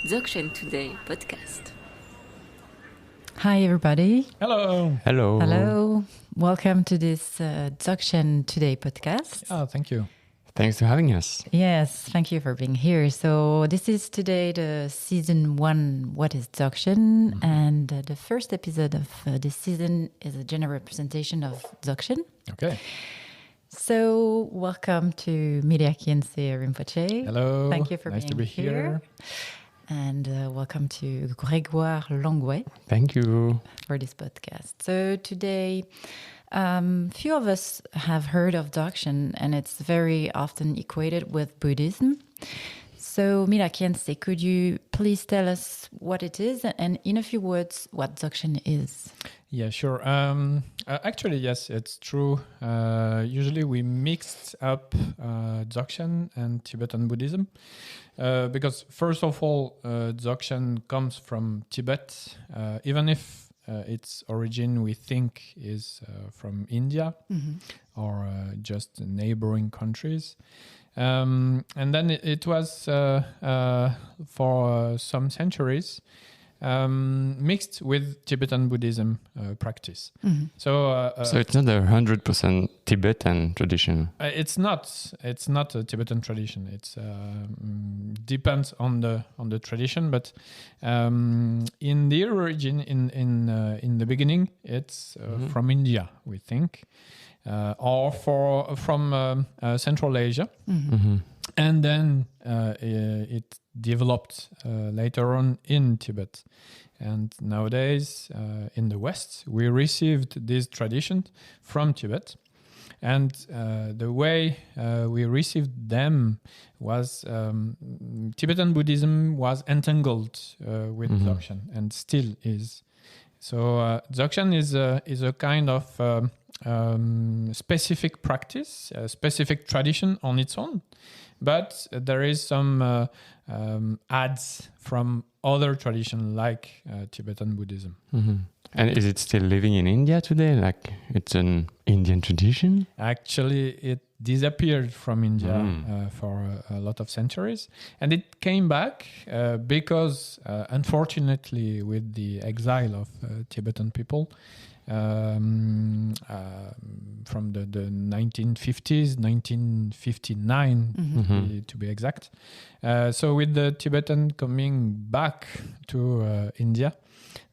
Dzogchen Today podcast. Hi, everybody. Hello. Hello. Hello. Welcome to this Dzogchen Today podcast. Oh, thank you. Thanks for having us. Yes, thank you for being here. So this is today the season 1, What is Dzogchen? And the first episode of this season is a general representation of Dzogchen. Okay. So welcome to Mila, Khyentse, Rinpoche. Hello. Thank you for nice being to be here. And welcome to Gregoire, Langouet. Thank you. For this podcast. So today, few of us have heard of Dzogchen, and it's very often equated with Buddhism. So Mila, Khyentse, could you please tell us what it is and in a few words what Dzogchen is? Yeah, sure. Actually, yes, it's true. Usually we mixed up Dzogchen and Tibetan Buddhism because first of all, Dzogchen comes from Tibet, even if its origin we think is from India or just neighboring countries. And then it was for some centuries mixed with Tibetan Buddhism practice. So it's not a 100% Tibetan tradition. it's not a Tibetan tradition. It's depends on the tradition, but in the origin, in the beginning, it's from India, we think, or from Central Asia, and then it developed later on in Tibet. And nowadays, in the West, we received this tradition from Tibet. And the way we received them was Tibetan Buddhism was entangled with Dzogchen and still is. So Dzogchen is a kind of specific practice, a specific tradition on its own. But there is some adds from other traditions like Tibetan Buddhism. And is it still living in India today? Like it's an Indian tradition? Actually, it disappeared from India for a lot of centuries. And it came back because, unfortunately, with the exile of Tibetan people, from the 1950s, 1959 to be exact. So with the Tibetan coming back to India,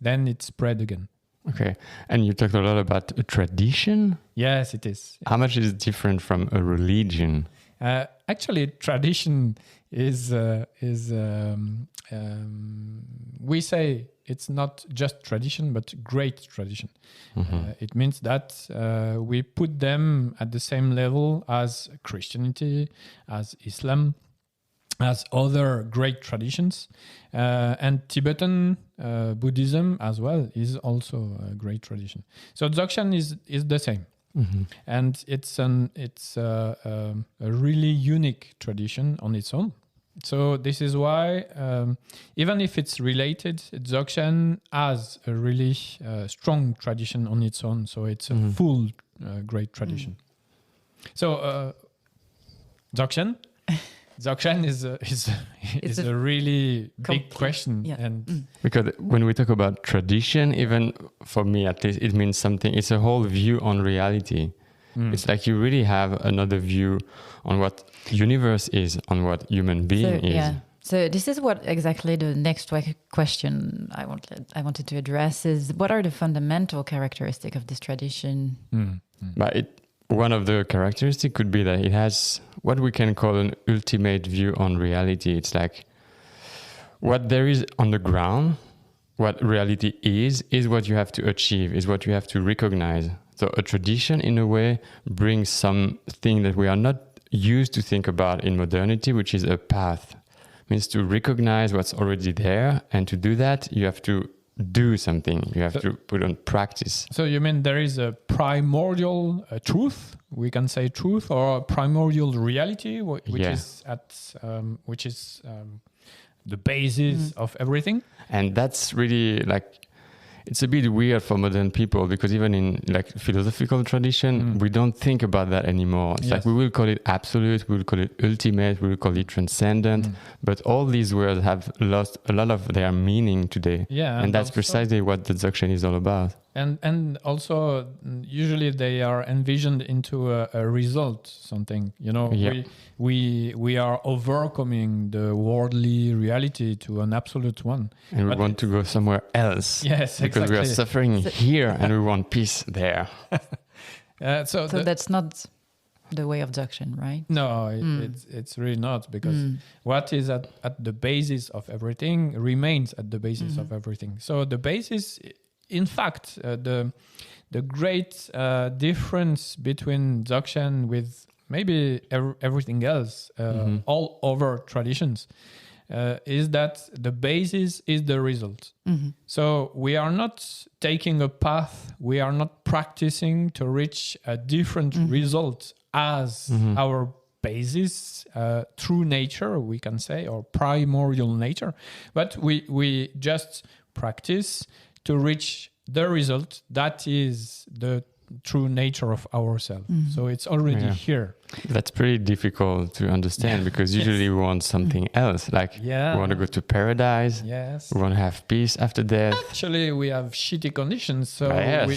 then it spread again. Okay. And you talked a lot about a tradition. Yes, it is. How much is it different from a religion? Actually, tradition is we say it's not just tradition, but great tradition. It means that we put them at the same level as Christianity, as Islam, as other great traditions. And Tibetan Buddhism as well is also a great tradition. So Dzogchen is the same. And it's a really unique tradition on its own. So this is why, even if it's related, Dzogchen has a really strong tradition on its own. So it's a full great tradition. So Dzogchen is a really big question. Yeah. And Because when we talk about tradition, even for me at least, it means something. It's a whole view on reality. It's like you really have another view on what universe is, on what human being is. Yeah. So this is what exactly the next question I wanted to address is what are the fundamental characteristics of this tradition? But one of the characteristics could be that it has what we can call an ultimate view on reality. It's like what there is on the ground, what reality is what you have to achieve, is what you have to recognize. So a tradition, in a way, brings something that we are not used to think about in modernity, which is a path. It means to recognize what's already there, and to do that, you have to do something. You have to put on practice. so you mean there is a primordial truth, we can say truth, or a primordial reality, which is the basis of everything? And that's really like, it's a bit weird for modern people because even in like philosophical tradition, we don't think about that anymore. It's like we will call it absolute, we will call it ultimate, we will call it transcendent, but all these words have lost a lot of their meaning today. Yeah, and that's precisely what the Dzogchen is all about. And also usually they are envisioned into a result, something, you know. We are overcoming the worldly reality to an absolute one, and we want to go somewhere else. Yes, because we are suffering here and we want peace there. So that's not the way of Dzogchen, right? No, it's really not, because what is at the basis of everything remains at the basis of everything. So the basis, in fact, the great difference between Dzogchen with maybe everything else, all over traditions, is that the basis is the result. So we are not taking a path, we are not practicing to reach a different result as our basis, true nature, we can say, or primordial nature, but we just practice to reach the result that is the true nature of ourselves. So it's already here. That's pretty difficult to understand because usually we want something else. Like we want to go to paradise. Yes. We want to have peace after death. Actually, we have shitty conditions, so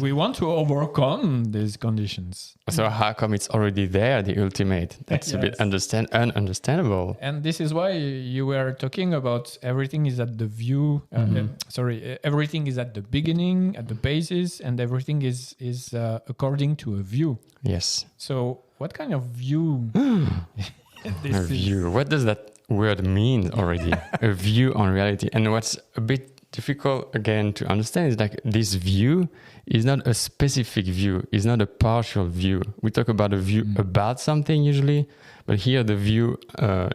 we want to overcome these conditions. So how come it's already there, the ultimate? That's a bit ununderstandable. And this is why you were talking about everything is at the view. Everything is at the beginning, at the basis, and everything is according to a view. Yes. So what kind of view? A view. What does that word mean already? A view on reality. And what's a bit difficult again to understand is like this view is not a specific view. It's not a partial view. We talk about a view about something usually, but here the view,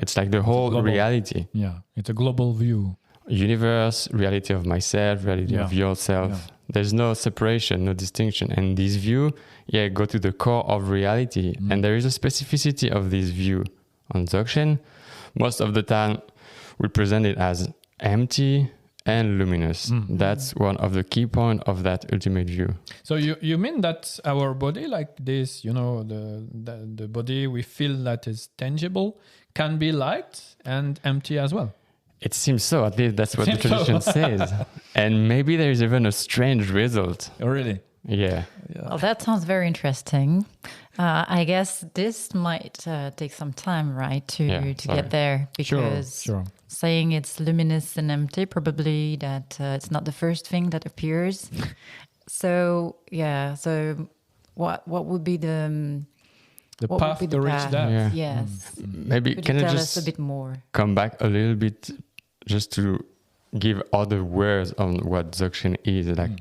it's like the whole reality. Yeah, it's a global view. Universe, reality of myself, reality of yourself. Yeah. There's no separation, no distinction. And this view, go to the core of reality. And there is a specificity of this view. On Dzogchen, most of the time we present it as empty and luminous. That's one of the key points of that ultimate view. So you mean that our body, like this, you know, the body we feel that is tangible, can be light and empty as well? It seems so. At least that's what the tradition says. And maybe there is even a strange result. Oh, really? Yeah. Well, that sounds very interesting. I guess this might take some time, right, to get there, because saying it's luminous and empty, probably that it's not the first thing that appears. So what would be the path to reach that? Yeah. Yes. Maybe Could can you I tell just us a bit more? come back a little bit just to give other words on what Dzogchen is? Like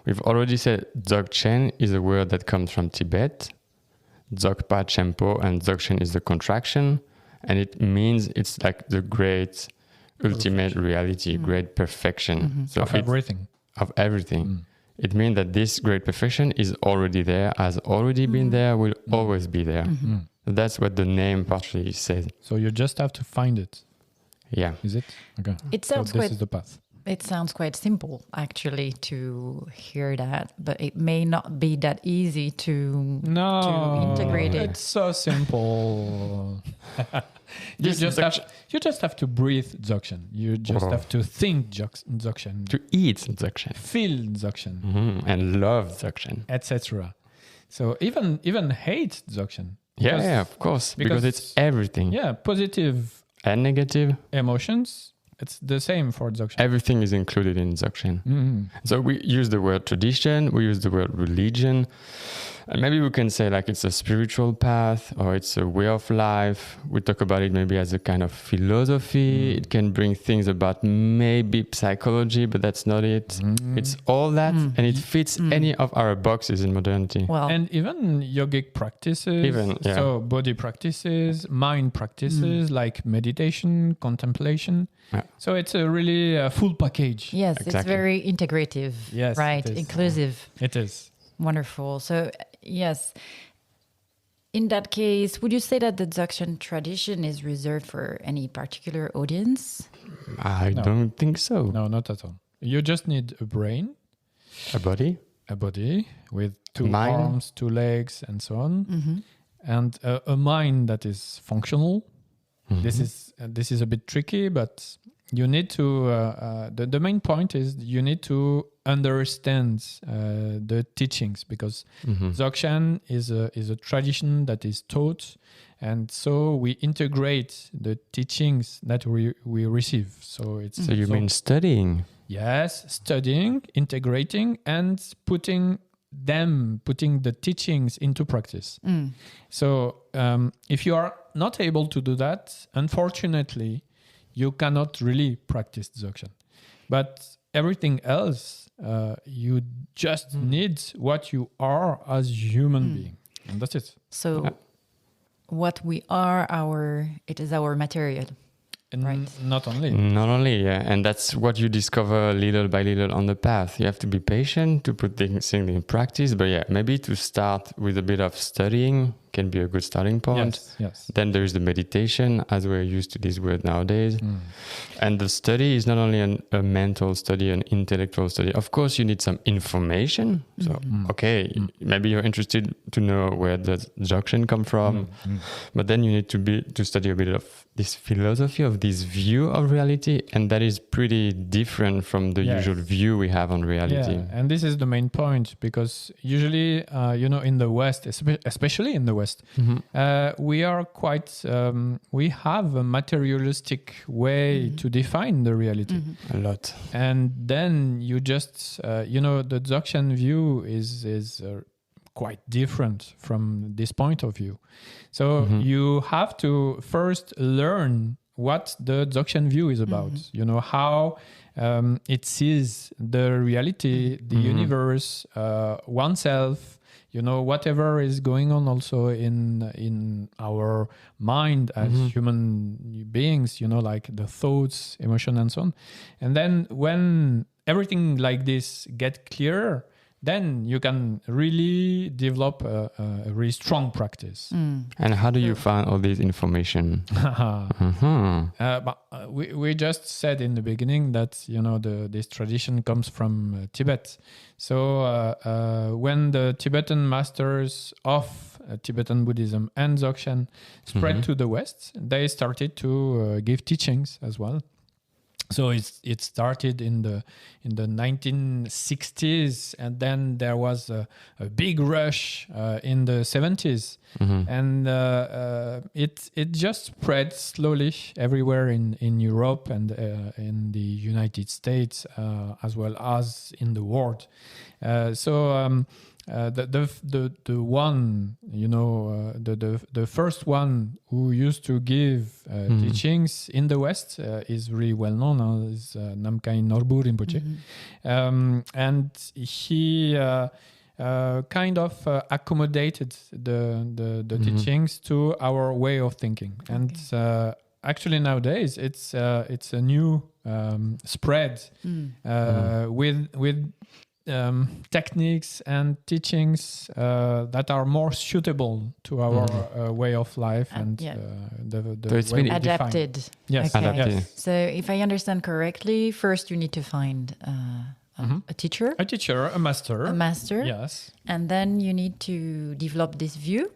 we've already said, Dzogchen is a word that comes from Tibet. Dzogpa Chenpo, and Dzogchen is the contraction, and it means it's like the great ultimate reality, great perfection. So of everything. Of everything. It means that this great perfection is already there, has already been there, will always be there. That's what the name partially says. So you just have to find it. Yeah. Is it? Okay. It sounds this is the path. It sounds quite simple, actually, to hear that, but it may not be that easy to integrate it. It's so simple. You just have to breathe Dzogchen. You just have to think Dzogchen. To eat Dzogchen. Feel Dzogchen. And love Dzogchen. Etc. So even hate Dzogchen. Yeah, of course. Because it's everything. Yeah, positive and negative emotions. It's the same for Dzogchen. Everything is included in Dzogchen. So we use the word tradition, we use the word religion, and maybe we can say like it's a spiritual path or it's a way of life. We talk about it maybe as a kind of philosophy. It can bring things about maybe psychology, but that's not it. It's all that, and it fits any of our boxes in modernity. Well, and even yogic practices, so body practices, mind practices like meditation, contemplation. Yeah. So it's a really full package. Yes, exactly. It's very integrative, right? Inclusive. It is. Wonderful. So, yes, in that case, would you say that the Dzogchen tradition is reserved for any particular audience? I don't think so. No, not at all. You just need a brain A body? a body with two Mind? arms, two legs, and so on, Mm-hmm. and a mind that is functional. Mhm. This is a bit tricky, but you need to. The main point is you need to understand the teachings, because Mhm. Dzogchen is a tradition that is taught, and so we integrate the teachings that we receive. So it's So you mean studying? yes, studying, integrating, and putting the teachings into practice. Mm. So if you are not able to do that, unfortunately, you cannot really practice Dzogchen. But everything else, you just need what you are as human being, and that's it. So what we are, it is our material. And Right. not only. Not only, yeah, and that's what you discover little by little on the path. You have to be patient to put things in practice, but yeah, maybe to start with a bit of studying can be a good starting point. Yes. Then there's the meditation, as we're used to this word nowadays. And the study is not only a mental study, an intellectual study. Of course, you need some information. So, okay, maybe you're interested to know where does Dzogchen come from, but then you need to study a bit of this philosophy, of this view of reality, and that is pretty different from the Yes. usual view we have on reality. Yeah, and this is the main point, because usually, in the West, especially in the West, we are quite, we have a materialistic way to define the reality. A lot. And then you just, the Dzogchen view is quite different from this point of view. So you have to first learn what the Dzogchen view is about. How it sees the reality, the universe, oneself. Whatever is going on also in our mind as human beings, like the thoughts, emotion, and so on. And then when everything like this get clearer, then you can really develop a really strong practice. And how do you find all this information? But we just said in the beginning that this tradition comes from Tibet. So when the Tibetan masters of Tibetan Buddhism and Dzogchen spread to the West, they started to give teachings as well. So it started in the 1960s, and then there was a big rush in the 70s, and it just spread slowly everywhere in Europe and in the United States, as well as in the world. The one, the first one who used to give teachings in the West is really well known as Namkhai Norbu Rinpoche, and he kind of accommodated the teachings to our way of thinking, and actually nowadays it's a new spread with techniques and teachings that are more suitable to our way of life and the So it's way been we define. Adapted. Yes. Okay. Adapted. Yes. So if I understand correctly, first you need to find a teacher, A teacher, a master. a master, Yes. and then you need to develop this view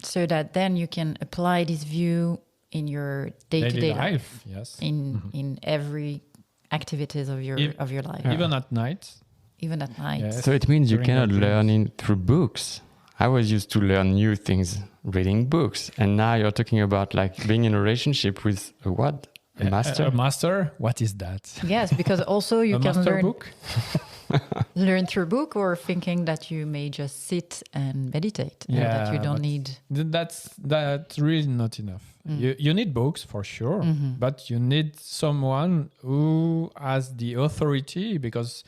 so that then you can apply this view in your day-to-day Daily life, Yes. in every activities of your life, Even at night. even at night. Yes. So it means you During cannot our learn dreams. it through books. I was used to learn new things reading books, and now you're talking about like being in a relationship with a what? A master? A master? What is that? Yes, because also you A can master learn book? learn through book, or thinking that you may just sit and meditate, and that you don't but need. That's really not enough. You need books for sure, but you need someone who has the authority, because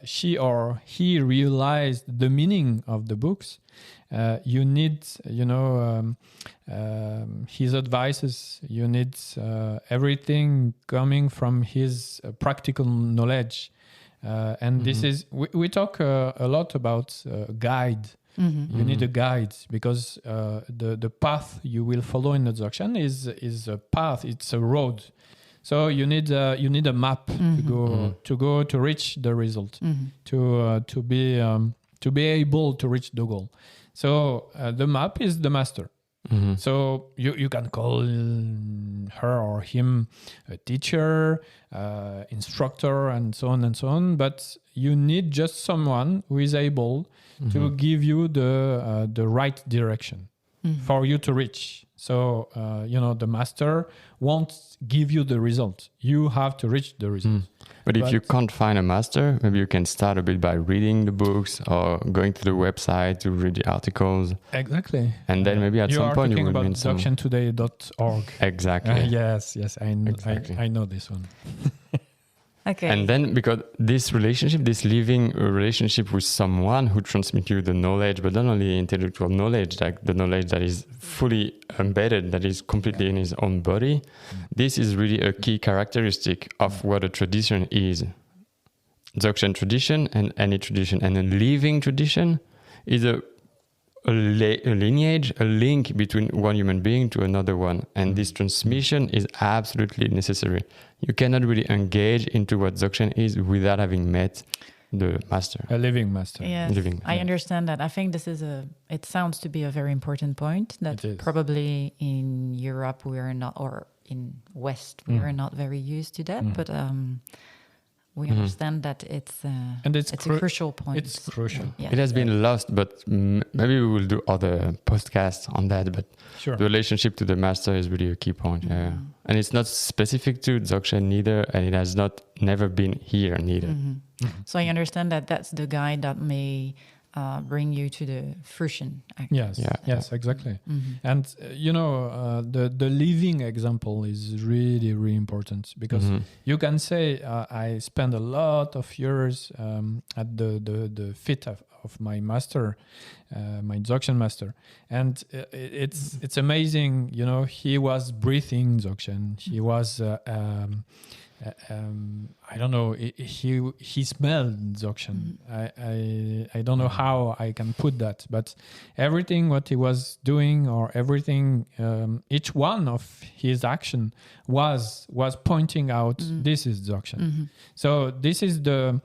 she or he realized the meaning of the books. You need, his advices. You need everything coming from his practical knowledge. And this is, we talk a lot about guide. You need a guide, because the path you will follow in the Dzogchen is a path, it's a road. So you need a map to reach the result, to be able to reach the goal. So the map is the master. So you can call her or him a teacher, instructor, and so on. But you need just someone who is able to give you the right direction for you to reach. So the master won't give you the result. You have to reach the result. But if you can't find a master, maybe you can start a bit by reading the books or going to the website to read the articles. Exactly. And then maybe at some point you will about meet some... dzogchentoday.org. Exactly. Yes, I know this one. Okay. And then because this living relationship with someone who transmits you the knowledge, but not only intellectual knowledge, like the knowledge that is fully embedded, that is completely in his own body, this is really a key characteristic of what a tradition is. Dzogchen tradition and any tradition, and a living tradition is a lineage, a link between one human being to another one. And this transmission is absolutely necessary. You cannot really engage into what Dzogchen is without having met the master. A living master. Yes, I understand that. I think this is it sounds to be a very important point that probably in Europe we are not, or in West, we are not very used to that. But we understand that it's a crucial point. It's crucial. Yeah. It has been lost, but maybe we will do other podcasts on that. But the relationship to the master is really a key point. And it's not specific to Dzogchen neither, and it has never been here neither. So I understand that that's the guide that may bring you to the fruition. Actually. Yes, exactly. And the living example is really, really important because you can say I spent a lot of years at the feet of my master, my Dzogchen master, and it's amazing. He was breathing Dzogchen. He was. I don't know. He smelled Dzogchen. I don't know how I can put that, but everything what he was doing, or everything, each one of his action was pointing out this is Dzogchen. So this is the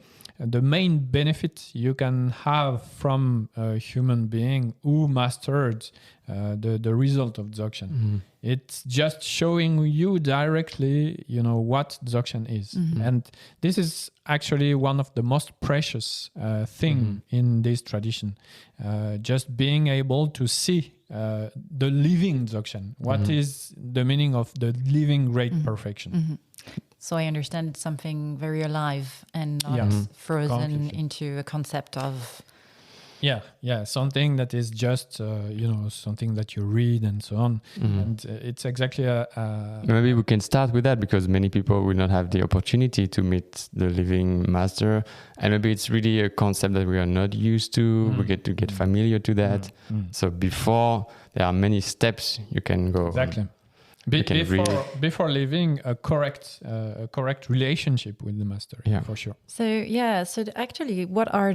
main benefit you can have from a human being who mastered the result of Dzogchen. It's just showing you directly, what Dzogchen is. And this is actually one of the most precious thing in this tradition. Just being able to see the living Dzogchen. What is the meaning of the living great perfection? So I understand it's something very alive and not frozen into a concept of... Yeah, something that is just, something that you read and so on. And it's exactly Maybe we can start with that because many people will not have the opportunity to meet the living master. And maybe it's really a concept that we are not used to. We get to get familiar to that. So before, there are many steps you can go. Exactly. Before living a correct relationship with the master, for sure. So actually, what are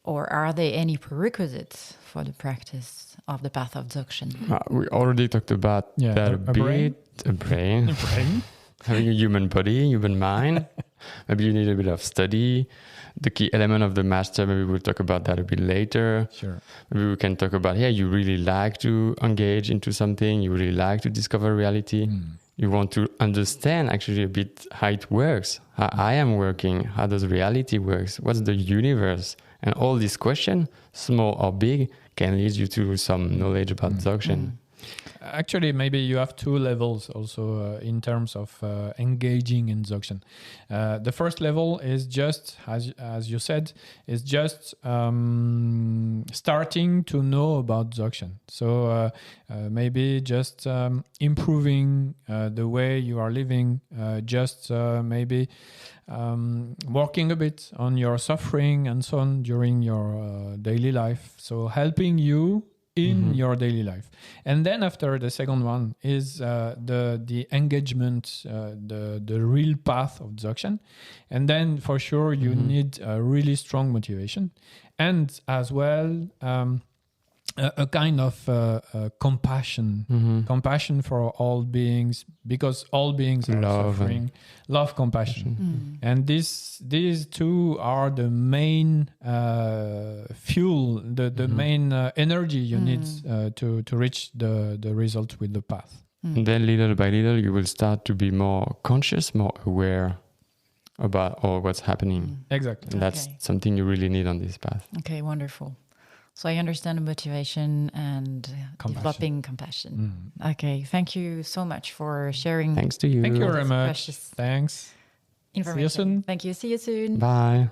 are there any prerequisites for the practice of the path of Dzogchen? We already talked about that a bit. A brain. Having a human body, human mind. Maybe you need a bit of study. The key element of the master, maybe we'll talk about that a bit later. Sure. Maybe we can talk about, you really like to engage into something. You really like to discover reality. You want to understand actually a bit how it works, how I am working, how does reality works, what's the universe? And all these questions, small or big, can lead you to some knowledge about Dzogchen. Actually, maybe you have two levels also in terms of engaging in Dzogchen. The first level is just, as you said, is just starting to know about Dzogchen. So maybe just improving the way you are living, just maybe working a bit on your suffering and so on during your daily life. So helping you in your daily life. And then after, the second one is the engagement, the real path of Dzogchen. And then for sure you need a really strong motivation. And as well, a kind of compassion, compassion for all beings, because all beings are suffering. Love, compassion, and these two are the main fuel, the main energy you need to reach the result with the path. And then little by little, you will start to be more conscious, more aware about all what's happening. Exactly. And that's something you really need on this path. Okay, wonderful. So I understand the motivation and developing compassion. Okay, thank you so much for sharing. Thanks to you. Thank you very much. Precious Thanks. information. See you soon. Thank you. See you soon. Bye.